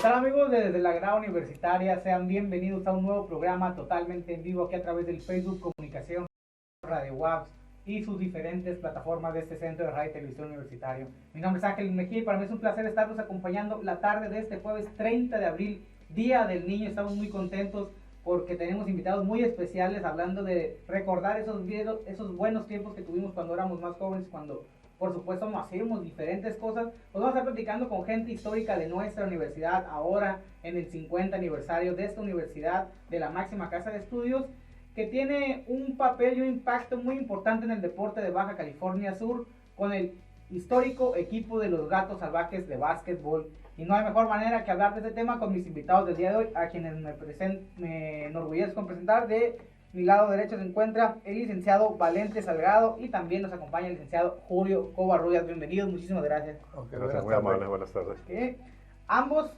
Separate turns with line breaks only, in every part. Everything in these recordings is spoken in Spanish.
tal amigos desde la Grada Universitaria? Sean bienvenidos a un nuevo programa totalmente en vivo aquí a través del Facebook Comunicación Radio WAPS y sus diferentes plataformas de este centro de radio y televisión universitario. Mi nombre es Ángel Mejía y para mí es un placer estarlos acompañando la tarde de este jueves 30 de abril, Día del Niño. Estamos muy contentos porque tenemos invitados muy especiales hablando de recordar esos buenos tiempos que tuvimos cuando éramos más jóvenes, cuando por supuesto hacíamos diferentes cosas. Pues vamos a estar platicando con gente histórica de nuestra universidad, ahora en el 50 aniversario de esta universidad, de la máxima casa de estudios, que tiene un papel y un impacto muy importante en el deporte de Baja California Sur, con el histórico equipo de los Gatos Salvajes de básquetbol. Y no hay mejor manera que hablar de este tema con mis invitados del día de hoy, a quienes me enorgullezco presentar. De mi lado derecho se encuentra el licenciado Valente Salgado y también nos acompaña el licenciado Julio Covarrubias. Bienvenidos, muchísimas gracias.
Gracias, muy amable, buenas tardes.
Ambos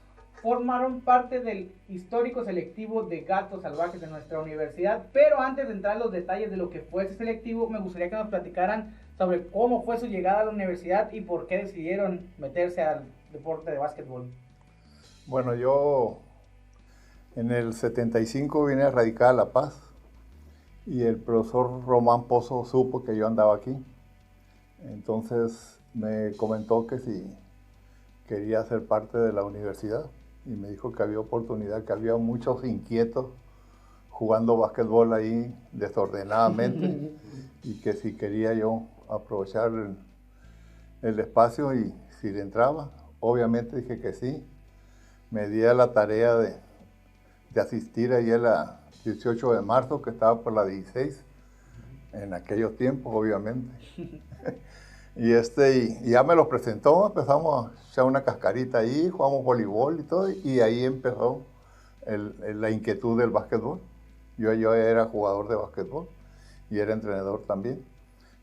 formaron parte del histórico selectivo de Gatos Salvajes de nuestra universidad, pero antes de entrar en los detalles de lo que fue ese selectivo, me gustaría que nos platicaran sobre cómo fue su llegada a la universidad y por qué decidieron meterse al deporte de básquetbol.
Bueno, yo en el 75 vine a radicar a La Paz y el profesor Román Pozo supo que yo andaba aquí. Entonces me comentó que si quería ser parte de la universidad y me dijo que había oportunidad, que había muchos inquietos jugando básquetbol ahí desordenadamente y que si quería yo aprovechar el espacio y si le entraba. Obviamente dije que sí. Me di a la tarea de asistir ahí a la 18 de marzo, que estaba por la 16, en aquellos tiempos, obviamente. Y ya me lo presentó, empezamos a echar una cascarita ahí, jugamos voleibol y todo, y ahí empezó la inquietud del básquetbol. Yo era jugador de básquetbol y era entrenador también.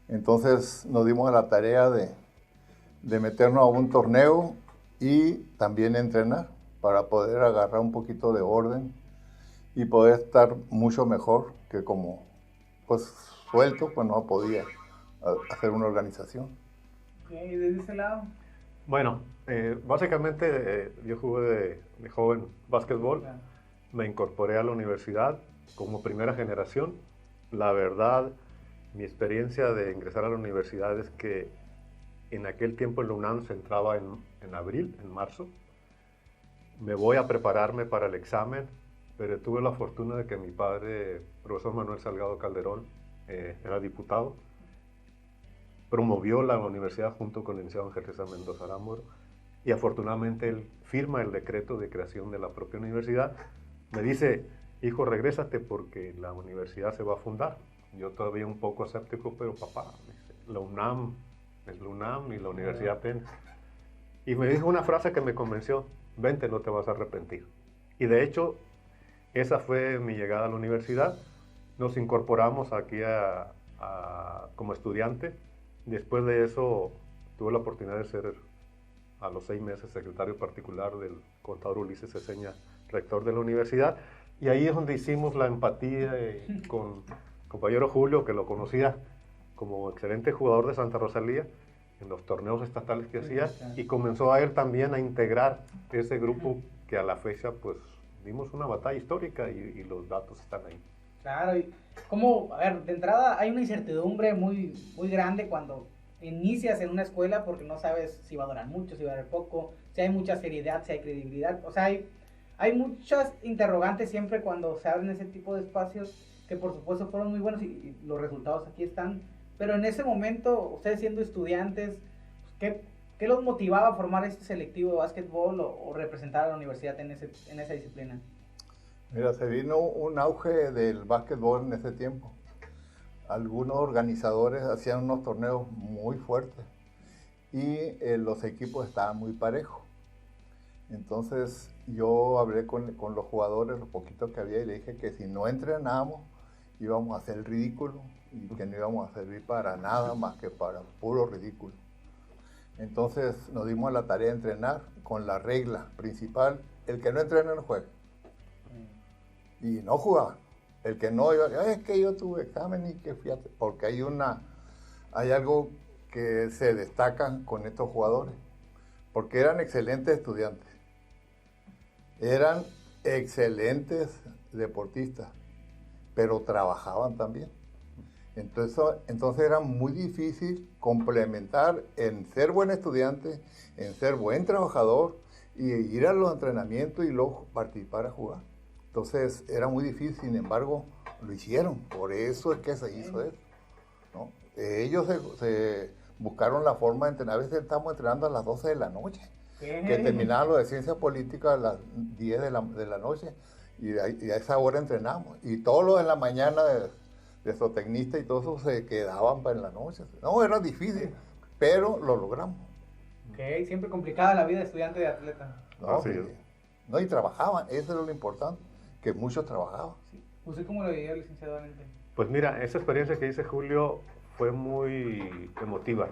Entonces nos dimos a la tarea de meternos a un torneo y también entrenar para poder agarrar un poquito de orden y poder estar mucho mejor que como pues suelto, pues no podía hacer una organización.
Okay, ¿desde ese lado?
Bueno, básicamente yo jugué de joven básquetbol, claro. Me incorporé a la universidad como primera generación. La verdad, mi experiencia de ingresar a la universidad es que en aquel tiempo en la UNAM se entraba en abril, en marzo. Me voy a prepararme para el examen, pero tuve la fortuna de que mi padre, profesor Manuel Salgado Calderón, era diputado, promovió la universidad junto con el licenciado Ángel César Mendoza Arámburo y afortunadamente él firma el decreto de creación de la propia universidad. Me dice, hijo, regrésate porque la universidad se va a fundar. Yo todavía un poco escéptico, pero papá, la UNAM es la UNAM y la universidad apenas. Y me dijo una frase que me convenció, vente, no te vas a arrepentir. Y de hecho, esa fue mi llegada a la universidad. Nos incorporamos aquí como estudiante. Después de eso, tuve la oportunidad de ser a los 6 meses secretario particular del contador Ulises Ceseña, rector de la universidad. Y ahí es donde hicimos la empatía con compañero Julio, que lo conocía como excelente jugador de Santa Rosalía en los torneos estatales que hacía, y comenzó a él también a integrar ese grupo que a la fecha pues dimos una batalla histórica y los datos están ahí.
Claro, y como, a ver, de entrada hay una incertidumbre muy grande cuando inicias en una escuela porque no sabes si va a durar mucho, si va a durar poco, si hay mucha seriedad, si hay credibilidad, o sea, hay muchas interrogantes siempre cuando se abren ese tipo de espacios que por supuesto fueron muy buenos y los resultados aquí están, pero en ese momento, ustedes siendo estudiantes, ¿qué los motivaba a formar este selectivo de básquetbol o representar a la universidad en esa disciplina?
Mira, se vino un auge del básquetbol en ese tiempo. Algunos organizadores hacían unos torneos muy fuertes y los equipos estaban muy parejos. Entonces yo hablé con los jugadores, lo poquito que había, y le dije que si no entrenábamos íbamos a hacer el ridículo y que no íbamos a servir para nada más que para puro ridículo. Entonces nos dimos a la tarea de entrenar con la regla principal, el que no entrena no juega. Y no jugaban. El que no iba, es que yo tuve examen y que fíjate, porque hay algo que se destaca con estos jugadores, porque eran excelentes estudiantes. Eran excelentes deportistas, pero trabajaban también. Entonces era muy difícil complementar en ser buen estudiante, en ser buen trabajador y ir a los entrenamientos y luego participar a jugar. Entonces era muy difícil, sin embargo lo hicieron, por eso es que se hizo eso, ¿no? Ellos se buscaron la forma de entrenar. A veces estamos entrenando a las 12 de la noche, que terminaban lo de ciencia política a las 10 de la noche, y a esa hora entrenamos. Y todos los de la mañana de zootecnista y todo eso se quedaban para en la noche. No, era difícil, pero lo logramos.
Ok, siempre complicada la vida de estudiante de atleta.
No, y trabajaban, eso era lo importante, que muchos trabajaban.
Sí. ¿Usted cómo lo vivió, licenciado Valente?
Pues mira, esa experiencia que dice Julio fue muy emotiva.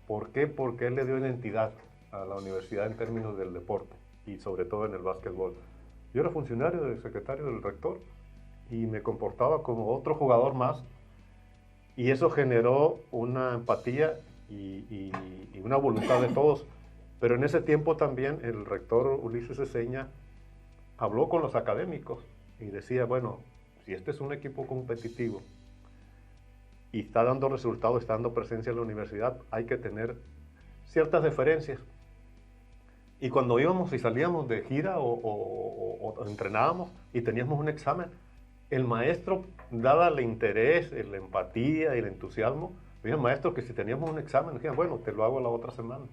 ¿Por qué? Porque él le dio identidad a la universidad en términos del deporte y sobre todo en el básquetbol. Yo era funcionario del secretario del rector y me comportaba como otro jugador más, y eso generó una empatía y una voluntad de todos. Pero en ese tiempo también el rector Ulises Ezeña habló con los académicos y decía, bueno, si este es un equipo competitivo y está dando resultados, está dando presencia en la universidad, hay que tener ciertas deferencias. Y cuando íbamos y salíamos de gira o entrenábamos y teníamos un examen, el maestro, dada el interés, la empatía y el entusiasmo, había maestros que si teníamos un examen, decían, bueno, te lo hago la otra semana.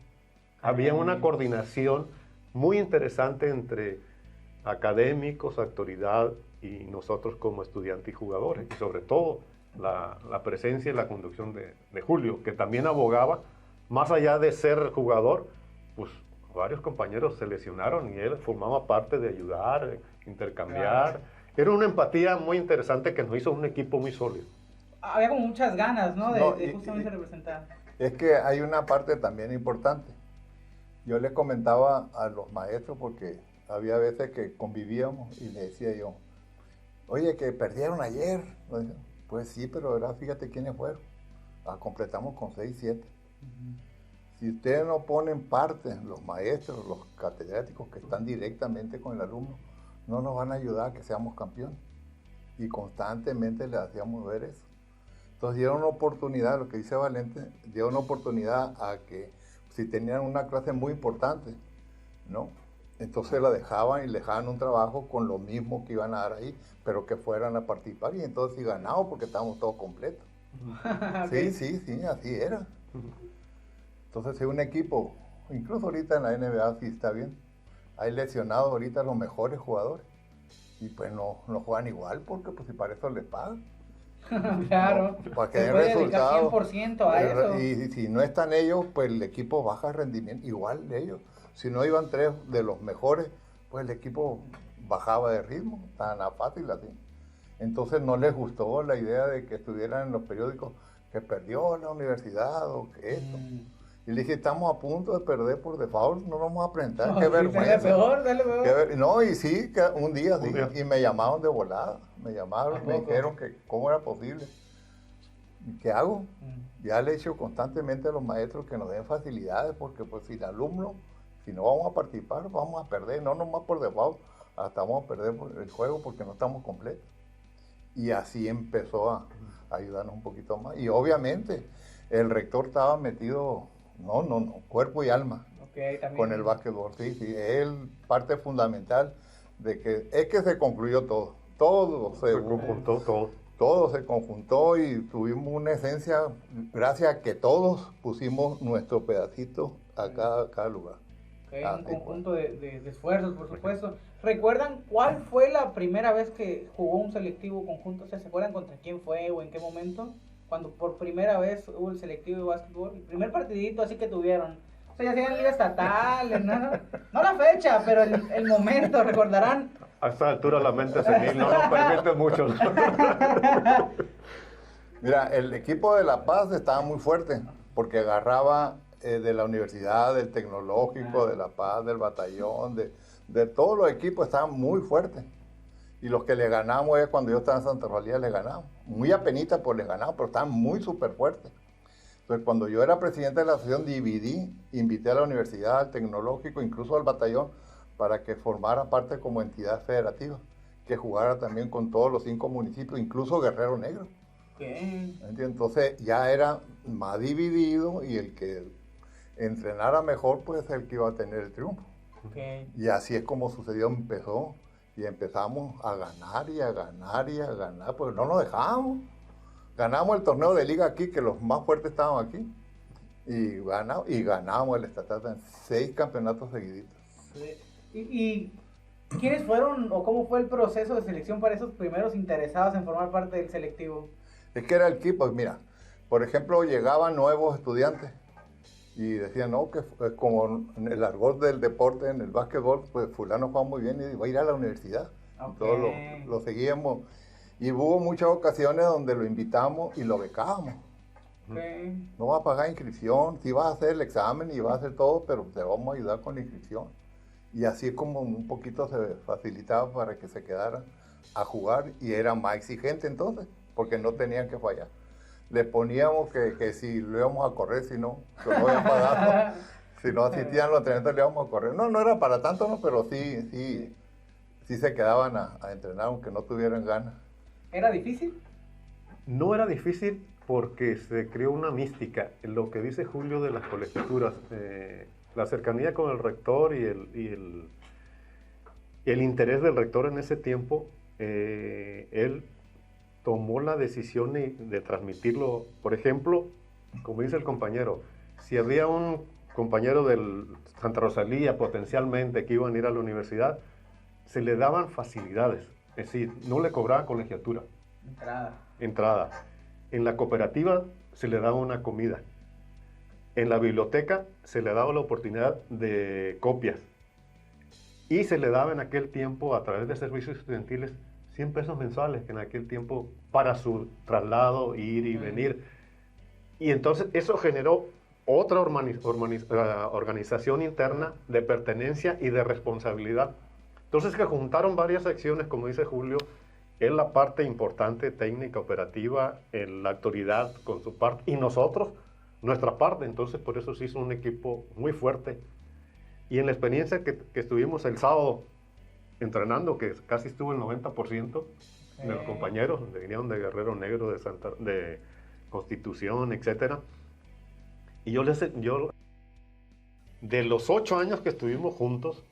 Había una coordinación muy interesante entre académicos, autoridad y nosotros como estudiantes y jugadores, y sobre todo la presencia y la conducción de Julio, que también abogaba, más allá de ser jugador, pues varios compañeros se lesionaron y él formaba parte de ayudar, intercambiar. Claro. Era una empatía muy interesante que nos hizo un equipo muy sólido.
Había como muchas ganas, ¿no? De justamente representar.
Es que hay una parte también importante. Yo les comentaba a los maestros, porque había veces que convivíamos y les decía yo, oye, que perdieron ayer. Pues sí, pero ahora fíjate quiénes fueron. Completamos con 6, 7. Si ustedes no ponen parte, los maestros, los catedráticos que están directamente con el alumno, no nos van a ayudar a que seamos campeones. Y constantemente les hacíamos ver eso. Entonces dieron una oportunidad, lo que dice Valente, dieron una oportunidad a que si tenían una clase muy importante, ¿no? Entonces la dejaban y le dejaban un trabajo con lo mismo que iban a dar ahí, pero que fueran a participar, y entonces sí ganamos porque estábamos todos completos. Okay. Sí, así era. Entonces es un equipo, incluso ahorita en la NBA sí está bien, hay lesionados ahorita los mejores jugadores, y pues no juegan igual, porque pues si para eso les pagan.
Claro,
no, para que den resultados
100% a eso.
Y si no están ellos, pues el equipo baja rendimiento, igual de ellos. Si no iban 3 de los mejores, pues el equipo bajaba de ritmo, tan fácil así. Entonces no les gustó la idea de que estuvieran en los periódicos que perdió la universidad o que esto. Y le dije, estamos a punto de perder por default, no nos vamos a presentar, qué vergüenza.
Dale peor.
No, y sí, un día sí, y me llamaron de volada, me dijeron que cómo era posible. ¿Y qué hago? Ya le he dicho constantemente a los maestros que nos den facilidades, porque pues si el alumno, si no vamos a participar, vamos a perder, no nomás por default, hasta vamos a perder el juego porque no estamos completos. Y así empezó a ayudarnos un poquito más. Y obviamente el rector estaba metido, cuerpo y alma, con el básquetbol. Sí, él parte fundamental de que es que se concluyó todo. Todo se conjuntó y tuvimos una esencia gracias a que todos pusimos nuestro pedacito a cada lugar.
Un conjunto de esfuerzos, por supuesto. ¿Recuerdan cuál fue la primera vez que jugó un selectivo conjunto? ¿Se acuerdan contra quién fue o en qué momento? Cuando por primera vez hubo el selectivo de básquetbol, el primer partidito así que tuvieron. O sea, ya hacían liga estatal, no la fecha, pero el momento, recordarán.
A esta altura la mente senil no nos permite mucho.
Mira, el equipo de La Paz estaba muy fuerte, porque agarraba de la universidad, del tecnológico, de La Paz, del batallón, de todos los equipos estaban muy fuertes. Y los que le ganamos es cuando yo estaba en Santa Rosalía, le ganamos. Muy apenita por le ganamos, pero estaban muy súper fuertes. Entonces, cuando yo era presidente de la asociación, invité a la universidad, al tecnológico, incluso al batallón, para que formara parte como entidad federativa, que jugara también con todos los 5 municipios, incluso Guerrero Negro.
Okay.
Entonces ya era más dividido y el que entrenara mejor, pues es el que iba a tener el triunfo.
Okay.
Y así es como sucedió, empezó y empezamos a ganar y a ganar y a ganar, pues no nos dejábamos. Ganamos el torneo de liga aquí, que los más fuertes estaban aquí, y ganamos el estatal en 6 campeonatos seguiditos.
Sí. ¿Y quiénes fueron o cómo fue el proceso de selección para esos primeros interesados en formar parte del selectivo?
Es que era el equipo, mira, por ejemplo, llegaban nuevos estudiantes y decían, no, que como en el argot del deporte, en el básquetbol, pues fulano juega muy bien y va a ir a la universidad.
Okay.
Todos lo seguíamos. Y hubo muchas ocasiones donde lo invitamos y lo becábamos.
Okay.
No va a pagar inscripción, sí vas a hacer el examen y vas a hacer todo, pero te vamos a ayudar con la inscripción. Y así es como un poquito se facilitaba para que se quedaran a jugar y era más exigente entonces, porque no tenían que fallar. Les poníamos que si lo íbamos a correr, si no iban a pagar. Si no asistían los entrenamientos, le íbamos a correr. No era para tanto, no, pero sí se quedaban a entrenar, aunque no tuvieran ganas.
¿Era difícil?
No era difícil porque se creó una mística. Lo que dice Julio de las colegiaturas, la cercanía con el rector y el interés del rector en ese tiempo, él tomó la decisión de transmitirlo. Por ejemplo, como dice el compañero, si había un compañero del Santa Rosalía potencialmente que iban a ir a la universidad, se le daban facilidades, es decir, no le cobraban colegiatura. Entrada. En la cooperativa se le daba una comida. En la biblioteca se le daba la oportunidad de copias. Y se le daba en aquel tiempo, a través de servicios estudiantiles, 100 pesos mensuales, que en aquel tiempo para su traslado, ir y venir. Y entonces eso generó otra organización interna de pertenencia y de responsabilidad. Entonces que juntaron varias acciones, como dice Julio, es la parte importante, técnica, operativa, la autoridad con su parte, y nosotros, nuestra parte. Entonces por eso se hizo un equipo muy fuerte. Y en la experiencia que estuvimos el sábado entrenando, que casi estuvo el 90% de los compañeros, venían de Guerrero Negro, de Constitución, etcétera. Y yo de los 8 años que estuvimos juntos,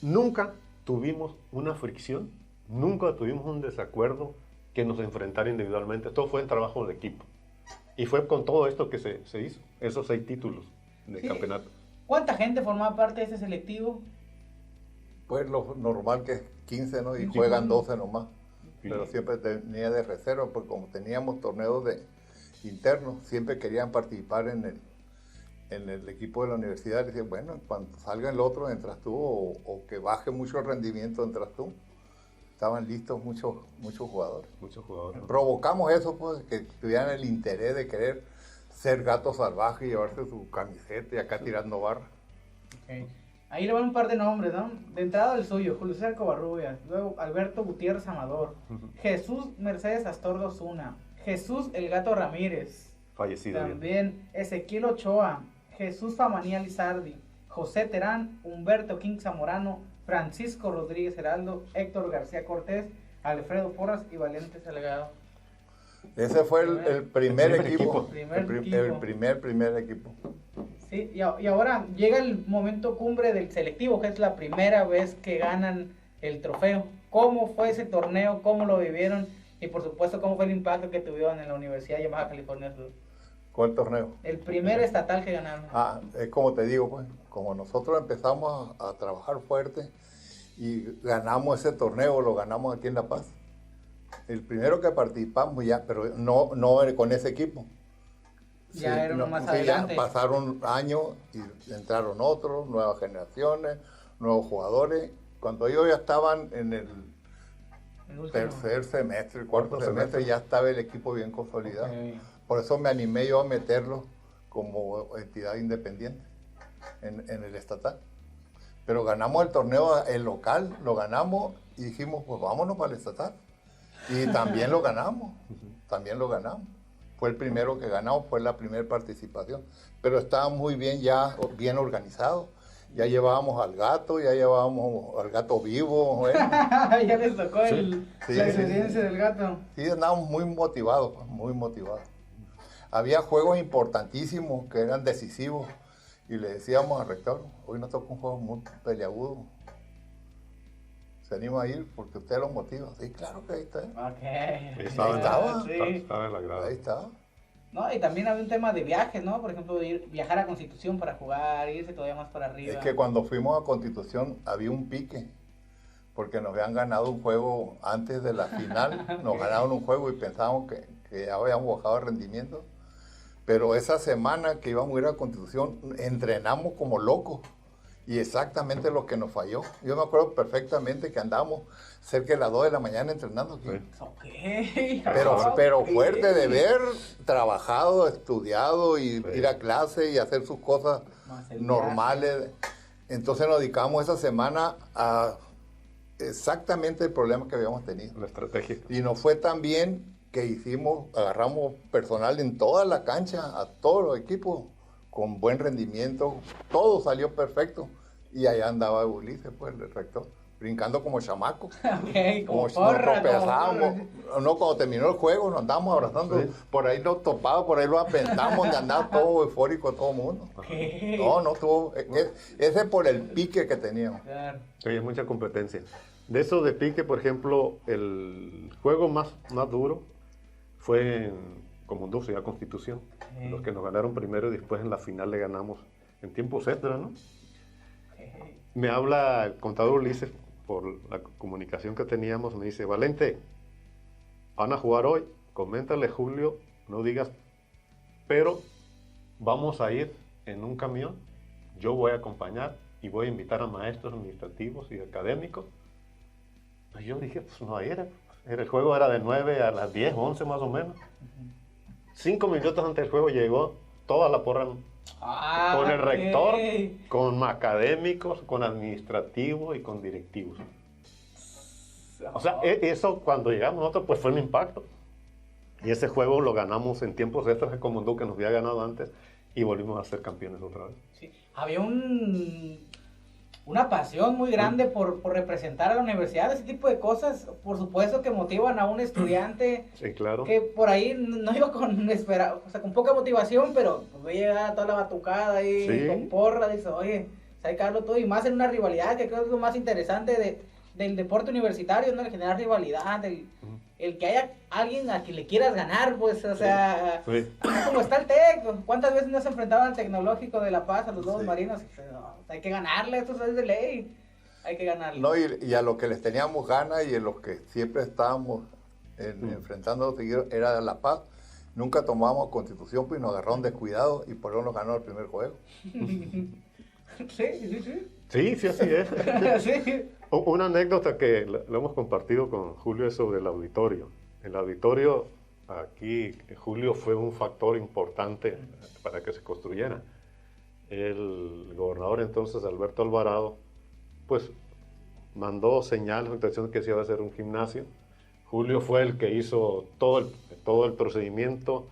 nunca tuvimos una fricción, nunca tuvimos un desacuerdo que nos enfrentara individualmente. Todo fue en trabajo de equipo. Y fue con todo esto que se hizo, esos 6 títulos de campeonato.
¿Cuánta gente formaba parte de ese selectivo?
Pues lo normal que es 15, ¿no? Y juegan 12 nomás. Sí. Pero siempre tenía de reserva, porque como teníamos torneos internos, siempre querían participar en el equipo de la universidad. Decían, bueno, cuando salga el otro entras tú, o que baje mucho el rendimiento entras tú. Estaban listos muchos jugadores. Provocamos eso, pues, que tuvieran el interés de querer ser gato salvaje y llevarse su camiseta y acá tirando barra.
Okay. Ahí le van un par de nombres, ¿no? De entrada el suyo, Julio César Covarrubias, luego Alberto Gutiérrez Amador, Jesús Mercedes Astorga Osuna, Jesús el Gato Ramírez,
fallecido
también Ezequiel Ochoa, Jesús Famanía Lizardi, José Terán, Humberto King Zamorano, Francisco Rodríguez Heraldo, Héctor García Cortés, Alfredo Porras y Valente Salgado.
Ese fue el primer equipo.
El
primer equipo.
Sí, y ahora llega el momento cumbre del selectivo, que es la primera vez que ganan el trofeo. ¿Cómo fue ese torneo? ¿Cómo lo vivieron? Y por supuesto, ¿cómo fue el impacto que tuvieron en la Universidad de Baja California Sur?
¿Cuál torneo?
El primer estatal que ganaron.
Es como te digo, pues, como nosotros empezamos a trabajar fuerte y ganamos ese torneo, lo ganamos aquí en La Paz. El primero que participamos ya, pero no con ese equipo.
Ya eran más adelante.
Ya pasaron años y entraron otros, nuevas generaciones, nuevos jugadores. Cuando ellos ya estaban en el tercer semestre, cuarto semestre, ya estaba el equipo bien consolidado. Okay. Por eso me animé yo a meterlo como entidad independiente en el estatal. Pero ganamos el torneo, el local, lo ganamos y dijimos, pues vámonos para el estatal. Y también lo ganamos, Fue el primero que ganamos, fue la primera participación. Pero estaba muy bien organizado. Ya llevábamos al gato vivo. Bueno.
Ya les tocó la experiencia del gato.
Sí, andábamos muy motivados, muy motivados. Había juegos importantísimos que eran decisivos y le decíamos al rector, hoy nos toca un juego muy peleagudo. ¿Se anima a ir porque usted lo motiva? Sí, claro que ahí está.
Okay.
Estaba en la grada.
Ahí estaba.
No, y también había un tema de viajes, ¿no? Por ejemplo, viajar a Constitución para jugar, irse todavía más para arriba.
Es que cuando fuimos a Constitución había un pique, porque nos habían ganado un juego antes de la final, nos ganaron un juego y pensábamos que ya habíamos bajado el rendimiento. Pero esa semana que íbamos a ir a Constitución, entrenamos como locos. Y exactamente lo que nos falló. Yo me acuerdo perfectamente que andábamos cerca de las 2 de la mañana entrenando aquí.
Okay.
Pero fuerte de ver, trabajado, estudiado y ir a clase y hacer sus cosas normales. Entonces nos dedicamos esa semana a exactamente el problema que habíamos tenido.
La estrategia.
Y nos fue tan bien que agarramos personal en toda la cancha, a todos los equipos, con buen rendimiento, todo salió perfecto. Y allá andaba Ulises, pues, el rector, brincando como chamaco.
Okay, como porra,
nos tropezábamos. No, cuando terminó el juego nos andábamos abrazando. Sí. Por ahí lo topaba, por ahí lo aventamos, de andar todo eufórico todo el mundo.
Okay.
No tuvo... Ese por el pique que teníamos.
Claro.
Sí, hay mucha competencia. De eso de pique, por ejemplo, el juego más duro fue en Comundú, ya Constitución. Los que nos ganaron primero y después en la final le ganamos en tiempos extra, ¿no? Me habla el contador Ulises por la comunicación que teníamos, me dice, Valente, van a jugar hoy, coméntale Julio, no digas, pero vamos a ir en un camión, yo voy a acompañar y voy a invitar a maestros administrativos y académicos. Pues yo dije, pues no era, el juego era de 9 a las 10, 11 más o menos. 5 minutos antes del juego llegó toda la porra con el rector, con académicos, con administrativos y con directivos. O sea, eso cuando llegamos nosotros pues fue un impacto. Y ese juego lo ganamos en tiempos extras de Comundú, que nos había ganado antes, y volvimos a ser campeones otra vez.
Sí. Había una pasión muy grande por representar a la universidad, ese tipo de cosas, por supuesto que motivan a un estudiante.
Sí, claro.
Que por ahí no iba con poca motivación, pero pues veía toda la batucada ahí, sí, con porra, dice, oye, hay que darlo todo, y más en una rivalidad, que creo que es lo más interesante del deporte universitario, ¿no? El generar rivalidad, el que haya alguien a quien le quieras ganar, pues, o sea, sí. Como está el TEC, ¿cuántas veces nos enfrentaban al Tecnológico de La Paz, a los dos marinos? No, hay que ganarle, esto es de ley, hay que ganarle.
No, y a los que les teníamos ganas y en los que siempre estábamos enfrentando a los seguidores era La Paz. Nunca tomamos Constitución, pues nos agarraron descuidados y por eso nos ganó el primer juego.
Sí, así es. Sí. Una anécdota que lo hemos compartido con Julio es sobre el auditorio. El auditorio, aquí Julio fue un factor importante para que se construyera. El gobernador entonces, Alberto Alvarado, pues mandó señales, intención que se iba a hacer un gimnasio. Julio fue el que hizo todo el procedimiento,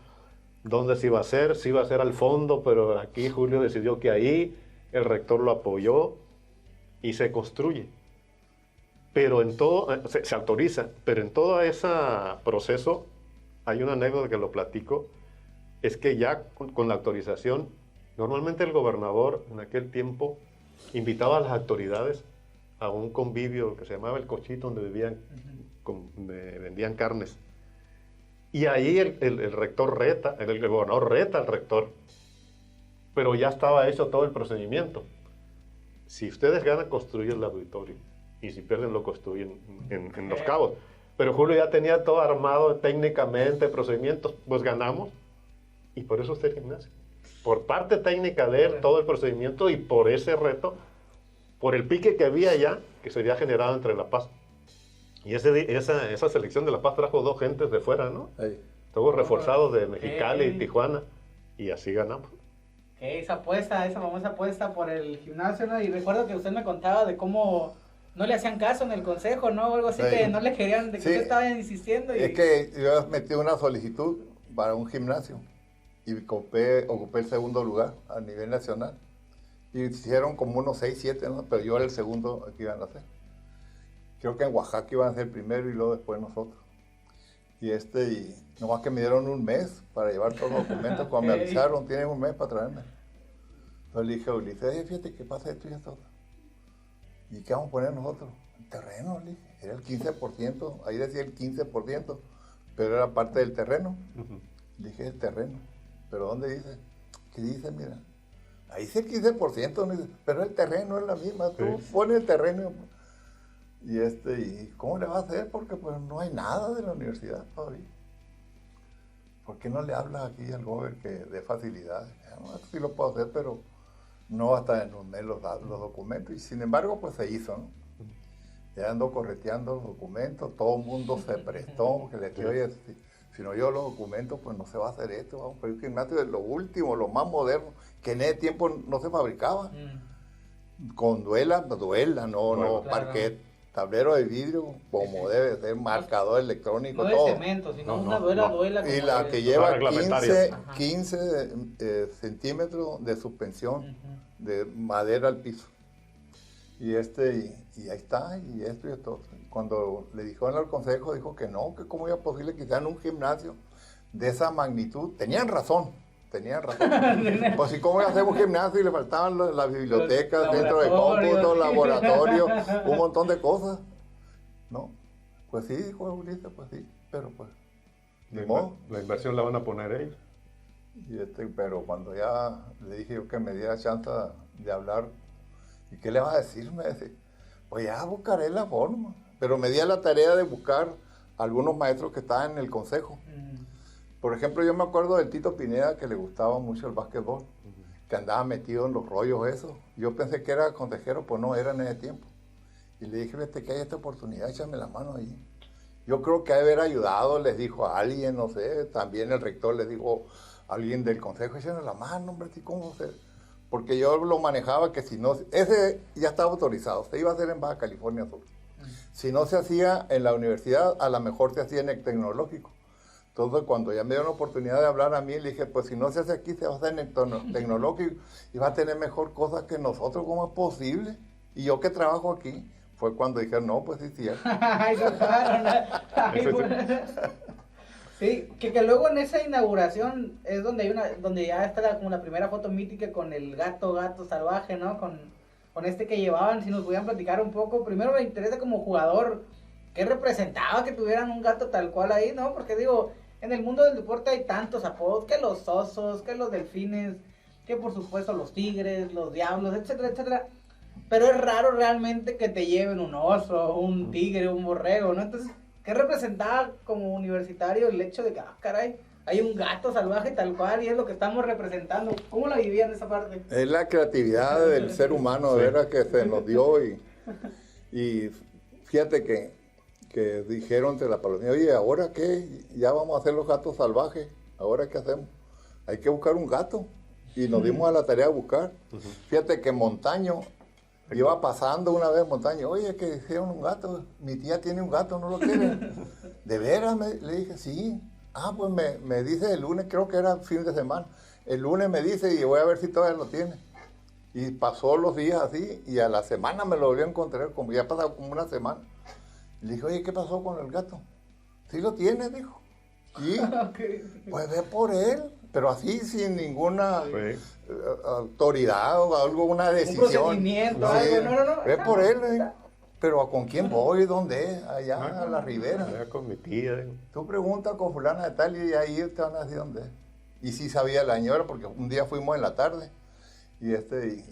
dónde se iba a hacer, se iba a hacer al fondo, pero aquí Julio decidió que ahí, el rector lo apoyó y se construye. Pero en todo, se autoriza, pero en todo ese proceso, hay una anécdota que lo platico, es que ya con la autorización, normalmente el gobernador en aquel tiempo invitaba a las autoridades a un convivio que se llamaba El Cochito, donde vendían carnes. Y ahí el rector reta, el gobernador reta al rector, pero ya estaba hecho todo el procedimiento. Si ustedes ganan, construyen el auditorio. Y si pierden, lo construyen en Los Cabos. Pero Julio ya tenía todo armado técnicamente, procedimientos, pues ganamos. Y por eso está el gimnasio. Por parte técnica de él, todo el procedimiento, y por ese reto, por el pique que había ya, que se había generado entre La Paz. Y esa selección de La Paz trajo 2 gentes de fuera, ¿no? Todos reforzados de Mexicali y Tijuana. Y así ganamos.
Esa famosa apuesta por el gimnasio, ¿no? Y recuerdo que usted me contaba de cómo no le hacían caso en el consejo, ¿no? O algo así, que no le querían, de que usted estaba insistiendo.
Es que yo metí una solicitud para un gimnasio y ocupé el segundo lugar a nivel nacional. Y hicieron como unos 6, 7, ¿no? Pero yo era el segundo que iban a hacer. Creo que en Oaxaca iban a ser el primero y luego después nosotros. Y nomás que me dieron un mes para llevar todos los documentos. Cuando me avisaron, tienes un mes para traerme. Entonces le dije a Ulises, fíjate que pasa esto y esto. ¿Y qué vamos a poner nosotros? El terreno, le dije. Era el 15%, ahí decía el 15%, pero era parte del terreno. Le dije, el terreno. ¿Pero dónde dice? ¿Qué dice? Mira. Ahí dice el 15%, ¿no? Pero el terreno es la misma. Tú pones el terreno. ¿Y cómo le va a hacer? Porque pues no hay nada de la universidad todavía. ¿Por qué no le hablas aquí al gobierno que dé facilidades? No, esto sí lo puedo hacer, pero no hasta en un mes los documentos. Y sin embargo, pues se hizo, ¿no? Ya ando correteando los documentos, todo el mundo se prestó, porque le dije, oye, si no yo los documentos, pues no se va a hacer esto, vamos a pedir un gimnasio de lo último, lo más moderno, que en ese tiempo no se fabricaba. Con duela, no, claro, parquet, tablero de vidrio, como debe ser, marcador electrónico,
no
todo.
No de cemento, sino una duela.
Y la que lleva 15 centímetros de suspensión de madera al piso. Y ahí está, y esto y esto. Cuando le dijeron al consejo, dijo que no, que cómo era posible que hicieran un gimnasio de esa magnitud. Tenían razón. Pues si cómo hacer un gimnasio y le faltaban las bibliotecas, centro de cómputo, laboratorio, un montón de cosas. ¿No? Pues sí, dijo Ulises, pues sí, pero pues, ni modo.
La inversión la van a poner ellos.
Pero cuando ya le dije yo que me diera chance de hablar, ¿y qué le vas a decir? Me dice, pues ya buscaré la forma. Pero me di a la tarea de buscar algunos maestros que estaban en el consejo. Por ejemplo, yo me acuerdo del Tito Pineda, que le gustaba mucho el básquetbol, que andaba metido en los rollos eso. Yo pensé que era consejero, pues no, era en ese tiempo. Y le dije, vete que hay esta oportunidad, échame la mano ahí. Yo creo que haber ayudado, les dijo a alguien, no sé, también el rector les dijo a alguien del consejo, échame la mano, hombre, ¿cómo se...? Porque yo lo manejaba que si no... Ese ya estaba autorizado, se iba a hacer en Baja California Sur. Si no se hacía en la universidad, a lo mejor se hacía en el tecnológico. Entonces, cuando ya me dio la oportunidad de hablar a mí, le dije, pues si no se hace aquí, se va a hacer en el tecnológico y va a tener mejor cosas que nosotros, ¿cómo es posible? Y yo que trabajo aquí, fue cuando dijeron, no, pues sí, cierto.
Sí, que luego en esa inauguración es donde ya está como la primera foto mítica con el gato salvaje, ¿no? Con este que llevaban, si nos pudieran platicar un poco. Primero me interesa como jugador, ¿qué representaba que tuvieran un gato tal cual ahí, no? Porque digo, en el mundo del deporte hay tantos apodos, que los osos, que los delfines, que por supuesto los tigres, los diablos, etcétera, etcétera. Pero es raro realmente que te lleven un oso, un tigre, un borrego, ¿no? Entonces, ¿qué representaba como universitario el hecho de que, caray, hay un gato salvaje tal cual y es lo que estamos representando? ¿Cómo la vivían esa parte?
Es la creatividad del ser humano, de veras, que se nos dio y fíjate que dijeron entre la palomilla, oye, ¿ahora qué? Ya vamos a hacer los gatos salvajes, ¿ahora qué hacemos? Hay que buscar un gato. Y nos dimos a la tarea de buscar. Fíjate que Montaño iba pasando una vez Montaño, oye, que hicieron un gato, mi tía tiene un gato, ¿no lo quiere? ¿De veras? Le dije, sí. Ah, pues me dice el lunes, creo que era fin de semana. El lunes me dice y voy a ver si todavía lo tiene. Y pasó los días así y a la semana me lo volví a encontrar, como ya pasado como una semana. Le dije, oye, ¿qué pasó con el gato? Sí lo tiene, dijo. Y pues ve por él, pero así sin ninguna autoridad o algo, una decisión.
Un procedimiento, algo, no.
Ve por él, pero ¿con quién voy? ¿Dónde es? Allá a la ribera.
Allá con mi tía.
Tú preguntas con fulana de tal y ahí te van a decir dónde es. Y sí sabía la señora, porque un día fuimos en la tarde y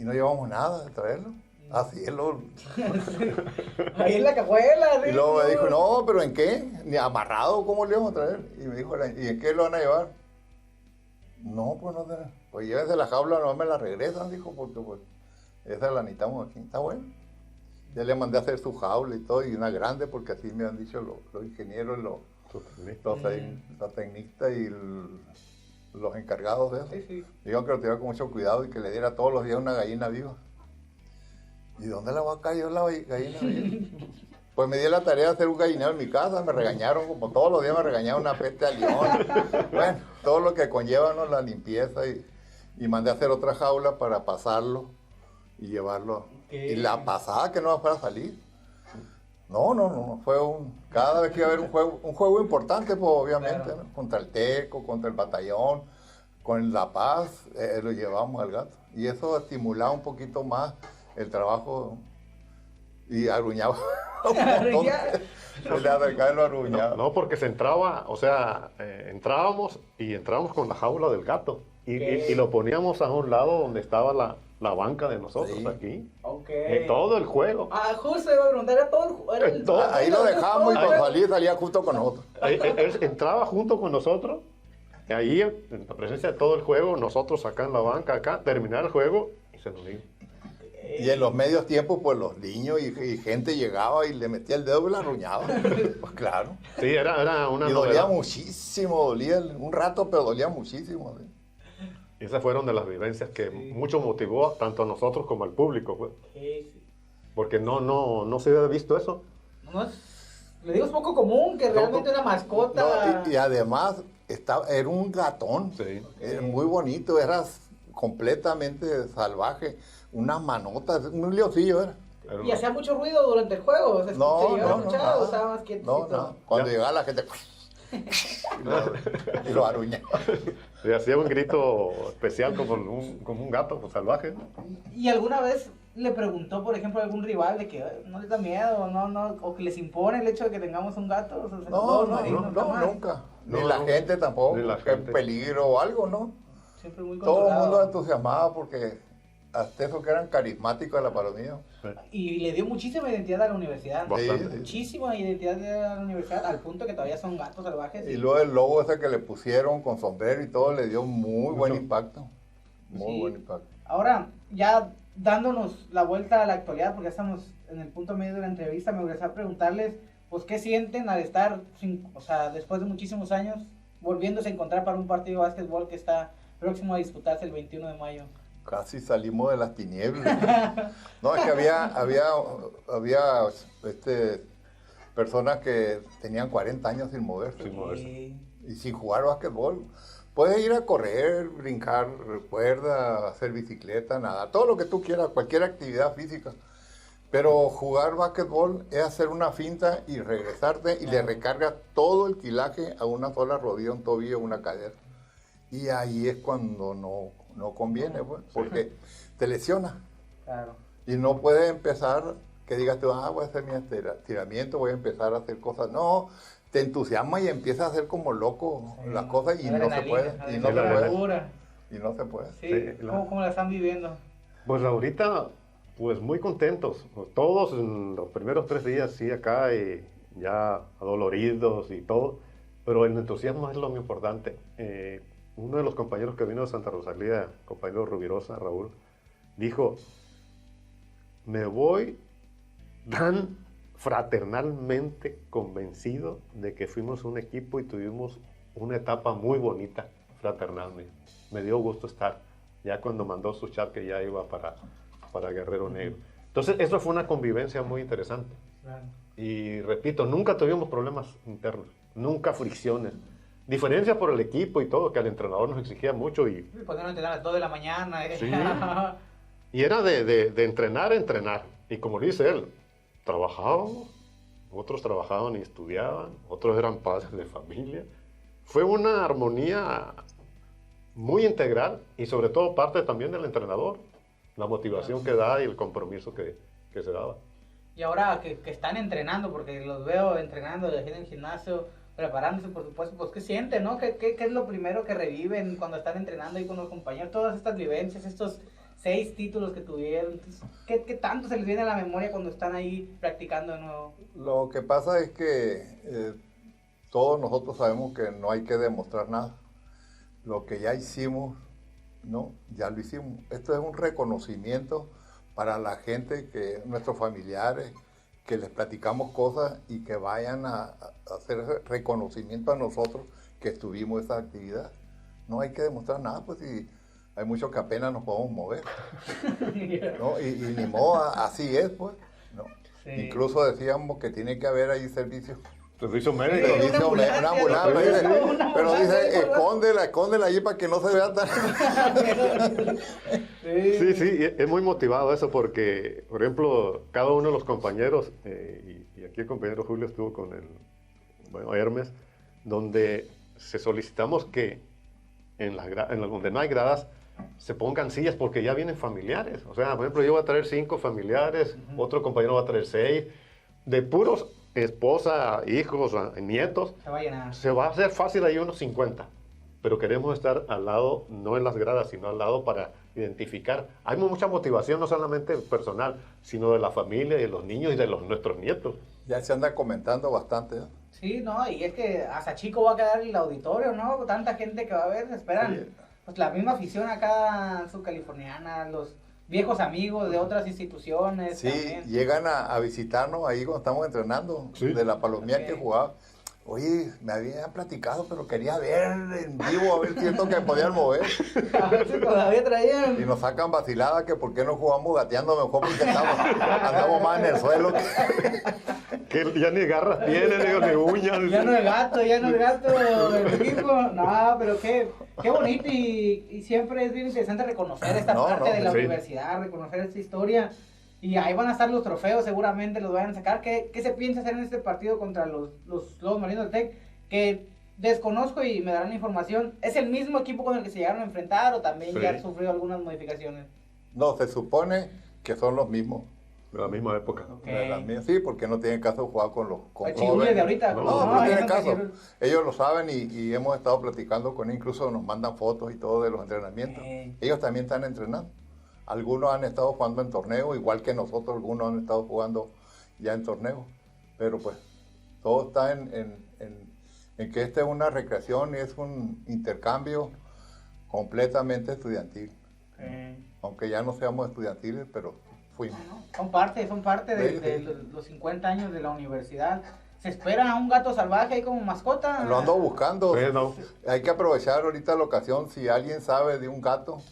no llevamos nada de traerlo. Así es lo...
Ahí en la cajuela.
Y luego me dijo, no, pero ¿en qué? Ni amarrado, ¿cómo le vamos a traer? Y me dijo, ¿y en qué lo van a llevar? No, pues no tenemos. Pues llévese la jaula, no me la regresan, dijo, porque pues esa la necesitamos aquí. Está bueno. Ya le mandé a hacer su jaula y todo, y una grande, porque así me han dicho los ingenieros, los tecnistas y los encargados de eso.
Sí.
Dijeron que lo tuviera con mucho cuidado y que le diera todos los días una gallina viva. ¿Y dónde la voy a caer yo la gallina viva? Pues me di la tarea de hacer un gallinero en mi casa, me regañaron, como todos los días me regañaron una peste a león. Bueno, todo lo que conlleva, ¿no? La limpieza y mandé a hacer otra jaula para pasarlo y llevarlo.
¿Qué?
Y la pasada que no va a salir. No, fue cada vez que iba a haber un juego importante, pues obviamente,
Claro.
¿no? Contra el Teco, contra el Batallón, con La Paz, lo llevamos al Gato. Y eso estimulaba un poquito más el trabajo y arruñaba un montón. El arrancar lo arruñaba.
No, porque se entraba, o sea, entrábamos con la jaula del gato y lo poníamos a un lado donde estaba la banca de nosotros,
Sí.
aquí.
Ok.
En todo el juego.
Justo iba a preguntar, era todo el
Todo.
Ahí lo dejamos y
todo el
cuando
juego.
salía justo con nosotros.
Él entraba junto con nosotros, y ahí en la presencia de todo el juego, nosotros acá en la banca, acá, terminar el juego y se nos iba.
Y en los medios tiempos, pues los niños y gente llegaba y le metía el dedo y la arruñaba. Pues claro.
Sí, era una
Y dolía
novedad.
muchísimo, dolía un rato, pero dolía muchísimo. ¿Sí?
Y esas fueron de las vivencias que mucho motivó tanto a nosotros como al público, pues,
Sí.
porque no se había visto eso.
No le digo, es poco común que realmente una mascota.
No, y además era un gatón,
Sí.
era muy bonito, era completamente salvaje, unas manotas, un leoncillo era.
Y hacía mucho ruido durante el juego. ¿Se
No,
llegaba a
no,
escuchar
nada.
o estaba más quietecito?
No. Cuando
Ya.
llegaba la gente y lo aruñaba.
Le hacía un grito especial como un gato pues, salvaje.
¿Y alguna vez le preguntó, por ejemplo, a algún rival de que no les da miedo o que les impone el hecho de que tengamos un gato? O sea, todos marinos, jamás.
Nunca. Ni
No,
la
no.
gente tampoco,
Ni la
que en
gente.
peligro o algo, ¿no?
Siempre muy
Todo el
controlado.
mundo entusiasmado porque hasta eso que eran carismáticos de la paronía.
Y le dio muchísima identidad a la universidad.
Bastante.
Muchísima identidad a la universidad, al punto que todavía son gatos salvajes.
Y luego el logo ese que le pusieron con sombrero y todo le dio muy buen
Mucho.
impacto. Muy
Sí.
buen impacto.
Ahora, ya dándonos la vuelta a la actualidad, porque ya estamos en el punto medio de la entrevista, me gustaría preguntarles, pues, ¿qué sienten al estar, o sea, después de muchísimos años, volviéndose a encontrar para un partido de básquetbol que está próximo a disputarse el 21 de mayo?
Casi salimos de las tinieblas. No, es que había personas que tenían 40 años sin moverse
Sin moverse.
y sin jugar básquetbol. Puedes ir a correr, brincar cuerda, hacer bicicleta, nadar, todo lo que tú quieras, cualquier actividad física. Pero jugar básquetbol es hacer una finta y regresarte y le recargas todo el quilaje a una sola rodilla, un tobillo, una cadera. Y ahí es cuando no conviene, pues, porque te lesiona.
Claro.
Y no puedes empezar que digas tú, voy a hacer mi estiramiento, voy a empezar a hacer cosas. No, te entusiasma y empiezas a hacer como loco las cosas y no se puede. Y no se puede.
Locura.
Y no se puede.
Sí,
Sí,
¿cómo la están viviendo?
Pues ahorita, pues muy contentos. Todos en los primeros 3 días, sí, acá, y ya adoloridos y todo. Pero el entusiasmo es lo muy importante. Uno de los compañeros que vino de Santa Rosalía, compañero Rubirosa, Raúl, dijo, me voy tan fraternalmente convencido de que fuimos un equipo y tuvimos una etapa muy bonita fraternalmente. Me dio gusto estar, ya cuando mandó su chat que ya iba para Guerrero Negro. Entonces, eso fue una convivencia muy interesante.
Claro.
Y repito, nunca tuvimos problemas internos, nunca fricciones. Diferencias por el equipo y todo, que al entrenador nos exigía mucho y
Pues no entrenar a las 2 de la mañana.
Sí. Y era de entrenar a entrenar. Y como dice él, trabajábamos, otros trabajaban y estudiaban, otros eran padres de familia. Fue una armonía muy integral y sobre todo parte también del entrenador, la motivación que da y el compromiso que se daba.
Y ahora que están entrenando, porque los veo entrenando en el gimnasio, preparándose, por supuesto, pues ¿qué sienten, no? ¿Qué es lo primero que reviven cuando están entrenando ahí con los compañeros? Todas estas vivencias, estos 6 títulos que tuvieron. Entonces, ¿qué tanto se les viene a la memoria cuando están ahí practicando de nuevo?
Lo que pasa es que todos nosotros sabemos que no hay que demostrar nada. Lo que ya hicimos, ¿no? Ya lo hicimos. Esto es un reconocimiento para la gente, nuestros familiares, que les platicamos cosas y que vayan a hacer reconocimiento a nosotros que estuvimos esa actividad. No hay que demostrar nada, pues si hay muchos que apenas nos podemos mover, ¿no? Y ni modo, así es, pues, ¿no?
Sí.
Incluso decíamos que tiene que haber ahí servicios.
Servicio
Sí,
médico.
Servicio, una ambulancia,
¿no?
dice,
Una
pero
ambulancia,
dice,
¿no?
escóndela allí para que no se vea tan...
Sí, sí, es muy motivado eso porque, por ejemplo, cada uno de los compañeros, y aquí el compañero Julio estuvo con Hermes, donde se solicitamos que donde no hay gradas, se pongan sillas porque ya vienen familiares. O sea, por ejemplo, yo voy a traer 5 familiares, otro compañero va a traer 6, de puros esposa, hijos, nietos. Se va a hacer fácil ahí unos 50. Pero queremos estar al lado, no en las gradas, sino al lado para identificar. Hay mucha motivación, no solamente personal, sino de la familia, de los niños y de nuestros nietos.
Ya se anda comentando bastante, ¿no?
Sí, no, y es que hasta chico va a quedar el auditorio, ¿no? Tanta gente que va a ver, esperan, sí, pues la misma afición acá subcaliforniana, los viejos amigos de otras instituciones.
Sí, también llegan a visitarnos ahí cuando estamos entrenando, sí, de la palomía que jugaba. Oye, me habían platicado, pero quería ver en vivo, a ver si esto que podían mover.
A ver si todavía traían.
Y nos sacan vacilada que por qué no jugamos gateando mejor porque andamos más en el suelo.
Que ya ni garras tienen, ni uñas.
Ya no es gato el equipo. No, pero qué bonito y siempre es bien interesante reconocer esta parte de la universidad, reconocer esta historia. Y ahí van a estar los trofeos, seguramente los vayan a sacar. ¿Qué se piensa hacer en este partido contra los Lobos Marinos del TEC? Que desconozco y me darán información. ¿Es el mismo equipo con el que se llegaron a enfrentar o también ya han sufrido algunas modificaciones?
No, se supone que son los mismos.
De la misma época.
Okay. Sí, porque no tiene caso jugar con los
jóvenes de ahorita.
No tiene caso. Ellos lo saben y hemos estado platicando con ellos, incluso nos mandan fotos y todo de los entrenamientos. Ellos también están entrenando. Algunos han estado jugando en torneos, igual que nosotros, algunos han estado jugando ya en torneos. Pero pues, todo está en que esta es una recreación y es un intercambio completamente estudiantil. Aunque ya no seamos estudiantiles, pero fuimos.
Son parte de los 50 años de la universidad. ¿Se espera a un gato salvaje ahí como mascota?
Lo ando buscando.
Bueno.
Hay que aprovechar ahorita la ocasión. Si alguien sabe de un gato,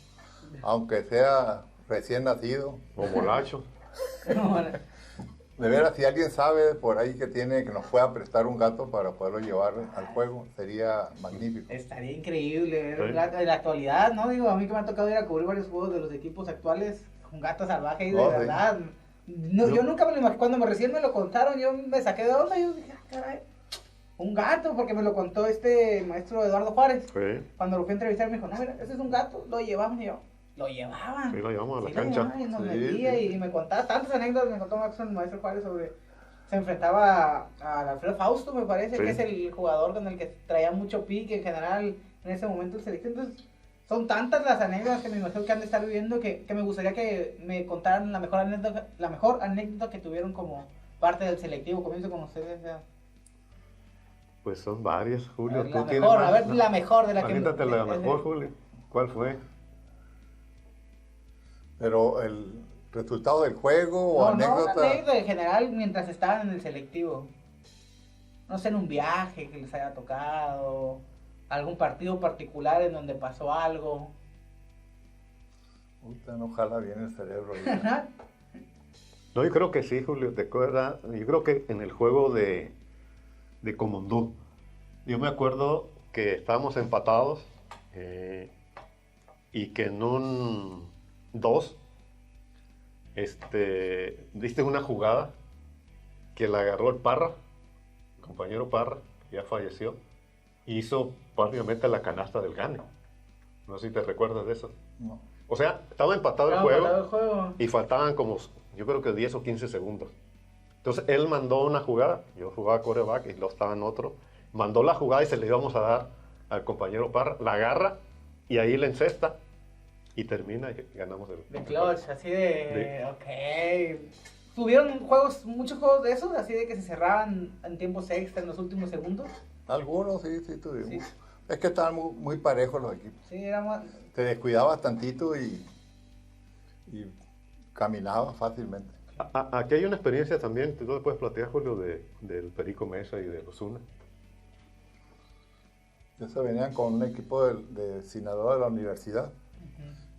aunque sea recién nacido
o molacho.
De veras, si alguien sabe por ahí que nos pueda prestar un gato para poderlo llevar al juego, sería magnífico.
Estaría increíble. En la actualidad, ¿no? Digo, a mí que me ha tocado ir a cubrir varios juegos de los equipos actuales, un gato salvaje y de verdad. No, yo nunca me lo imaginé. Cuando recién me lo contaron, yo me saqué de onda. Yo dije, caray, un gato, porque me lo contó este maestro Eduardo Juárez.
Sí.
Cuando lo fui a entrevistar, me dijo, no, mira, ese es un gato, lo llevamos. Y yo, lo llevaban.
Sí, lo llevamos a la cancha.
Y nos metía y me contaba tantas anécdotas. Me contó el maestro Juárez sobre. Se enfrentaba al Alfredo Fausto, me parece, que es el jugador con el que traía mucho pique en general en ese momento de selección. Entonces, son tantas las anécdotas que me imagino que han de estar viviendo que me gustaría que me contaran la mejor anécdota que tuvieron como parte del selectivo. Comienzo con ustedes.
Pues son varias, Julio.
La mejor de la que...
Anécdate la mejor, Julio. ¿Cuál fue?
Pero el resultado del juego o anécdota...
No, anécdota en general mientras estaban en el selectivo. No sé, en un viaje que les haya tocado, algún partido particular en donde pasó algo.
Puta, no jala bien el cerebro.
No, yo creo que sí, Julio, te acuerdas. Yo creo que en el juego de Comondú, yo me acuerdo que estábamos empatados y que en un 2 diste una jugada que la agarró el compañero Parra, que ya falleció, y hizo prácticamente la canasta del gane. No sé si te recuerdas de eso.
No.
O sea, estaba empatado el juego y faltaban como, yo creo que 10 o 15 segundos. Entonces él mandó una jugada, yo jugaba quarterback y lo estaba en otro, mandó la jugada y se le íbamos a dar al compañero Parra, la agarra y ahí la encesta y termina y ganamos el...
De clutch, así de... Ok. ¿Tuvieron muchos juegos de esos, así de que se cerraban en tiempos extra en los últimos segundos?
Algunos sí tuvimos. Sí. Es que estaban muy parejos los equipos.
Sí, éramos...
Te descuidabas tantito y caminabas fácilmente.
Aquí hay una experiencia también, tú le puedes platicar, Julio, del Perico Mesa y de Osuna.
Eso venían con un equipo de Sinaloa de la universidad,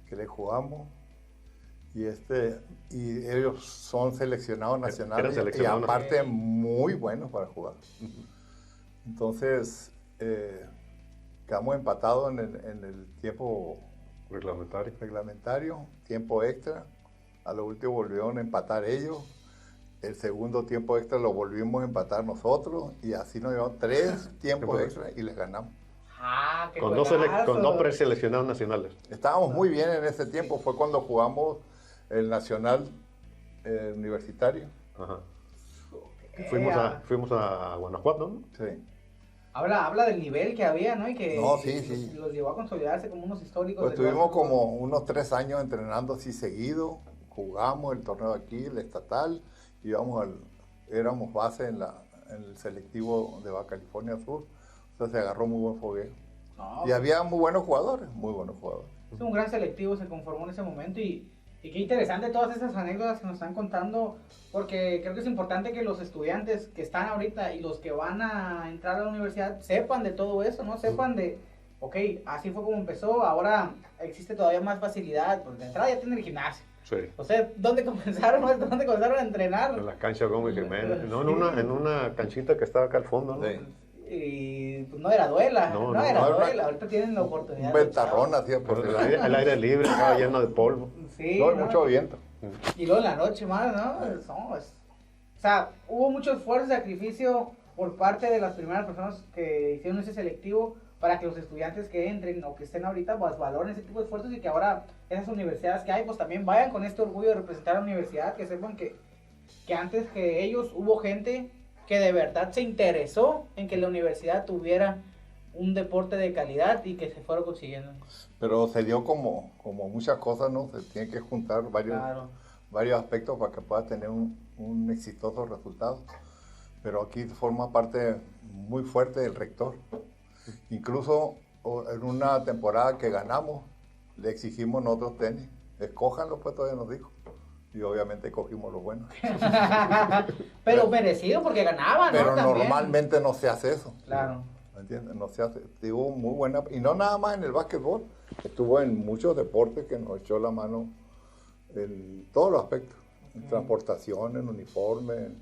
que le jugamos, y ellos son seleccionados nacionales y aparte muy buenos para jugar. Entonces, quedamos empatados en el tiempo reglamentario, tiempo extra. A lo último volvieron a empatar ellos. El segundo tiempo extra lo volvimos a empatar nosotros y así nos llevamos 3 tiempos extra y les ganamos.
¡Qué
con dos preseleccionados nacionales.
Estábamos muy bien en ese tiempo, fue cuando jugamos el nacional universitario.
Ajá. Fuimos a Guanajuato, ¿no?
Sí.
Habla del nivel que había, ¿no? Y que
sí.
los llevó a consolidarse como unos históricos.
Pues tuvimos como unos 3 años entrenando así seguido, jugamos el torneo aquí, el estatal, éramos base en el selectivo de Baja California Sur, o sea, se agarró muy buen fogueo. Y había muy buenos jugadores.
Es un gran selectivo, se conformó en ese momento y qué interesante todas esas anécdotas que nos están contando, porque creo que es importante que los estudiantes que están ahorita y los que van a entrar a la universidad sepan de todo eso, ¿no? Sepan de, ok, así fue como empezó, ahora existe todavía más facilidad, porque de entrada ya tienen el gimnasio.
Sí.
O sea, ¿dónde comenzaron a entrenar?
En la cancha Gómez Jiménez, no, en una canchita que estaba acá al fondo, ¿no?
Sí.
Y pues no era duela, no era duela, ahorita tienen la oportunidad.
Un ventarrón hacía por
el aire libre, estaba lleno de polvo.
Sí,
no hay mucho viento.
Y luego en la noche más, ¿no? O sea, hubo mucho esfuerzo y sacrificio por parte de las primeras personas que hicieron ese selectivo para que los estudiantes que entren o que estén ahorita pues valoren ese tipo de esfuerzos y que ahora esas universidades que hay pues también vayan con este orgullo de representar a la universidad, que sepan que antes que ellos hubo gente que de verdad se interesó en que la universidad tuviera un deporte de calidad y que se fuera consiguiendo.
Pero se dio como muchas cosas, ¿no? Se tiene que juntar varios aspectos para que pueda tener un exitoso resultado. Pero aquí forma parte muy fuerte del rector. Incluso en una temporada que ganamos, le exigimos nosotros tenis. Escójanlo, pues todavía nos dijo. Y obviamente cogimos lo bueno.
Pero merecido porque ganaban, ¿no?
Pero
También.
normalmente no se hace eso.
Claro.
¿Me entiendes? No se hace. Estuvo muy buena. Y no nada más en el básquetbol. Estuvo en muchos deportes que nos echó la mano en todos los aspectos. En transportación, en uniforme,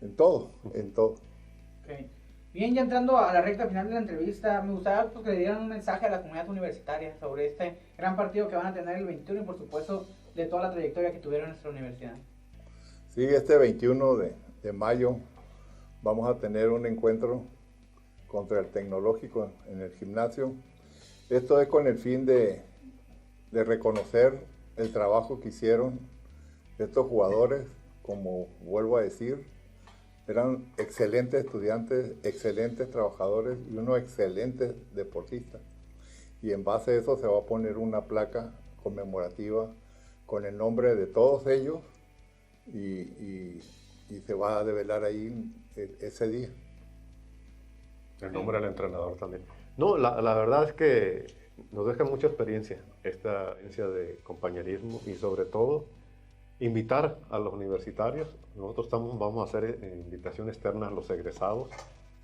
en todo.
Okay. Bien, ya entrando a la recta final de la entrevista, me gustaría que le dieran un mensaje a la comunidad universitaria sobre este gran partido que van a tener el 21 y por supuesto de toda la trayectoria que tuvieron en nuestra universidad.
Sí, este 21 de mayo vamos a tener un encuentro contra el Tecnológico en el gimnasio. Esto es con el fin de reconocer el trabajo que hicieron estos jugadores, como vuelvo a decir, eran excelentes estudiantes, excelentes trabajadores y unos excelentes deportistas. Y en base a eso se va a poner una placa conmemorativa con el nombre de todos ellos y se va a develar ahí ese día.
El nombre del entrenador también. No, la verdad es que nos deja mucha experiencia esta experiencia de compañerismo y sobre todo invitar a los universitarios. Nosotros vamos a hacer invitación externa a los egresados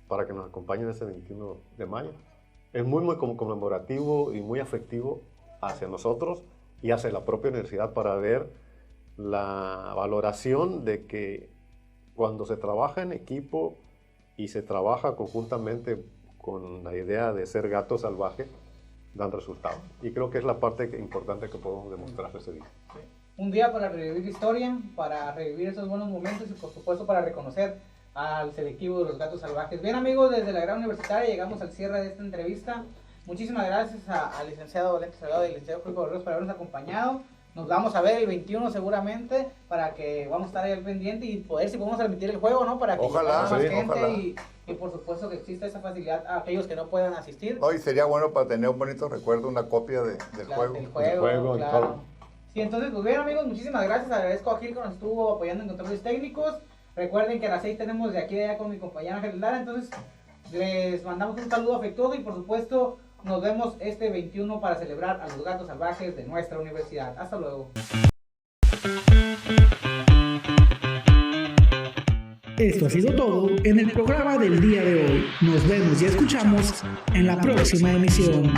para que nos acompañen ese 21 de mayo. Es muy conmemorativo y muy afectivo hacia nosotros y hacia la propia universidad para ver la valoración de que cuando se trabaja en equipo y se trabaja conjuntamente con la idea de ser gato salvaje, dan resultados. Y creo que es la parte importante que podemos demostrar ese día.
Un día para revivir historia, para revivir esos buenos momentos y por supuesto para reconocer al selectivo de los gatos salvajes. Bien amigos, desde la Gran Universitaria llegamos al cierre de esta entrevista. Muchísimas gracias al licenciado Valente Salgado y al licenciado Julio Borreros por habernos acompañado. Nos vamos a ver el 21 seguramente, para que vamos a estar ahí al pendiente y poder si podemos transmitir el juego, ¿no? Para que
ojalá,
más
sí,
gente
ojalá.
Y por supuesto que exista esa facilidad a aquellos que no puedan asistir.
No, y sería bueno para tener un bonito recuerdo, una copia del juego.
Del juego,
y
claro.
todo.
Sí, entonces, pues bien amigos, muchísimas gracias. Agradezco a Gil que nos estuvo apoyando en controles técnicos. Recuerden que a las 6 tenemos de aquí de allá con mi compañero Ángel Lara. Entonces, les mandamos un saludo afectuoso y por supuesto, nos vemos este 21 para celebrar a los gatos salvajes de nuestra universidad. Hasta luego.
Esto ha sido todo en el programa del día de hoy. Nos vemos y escuchamos en la próxima emisión.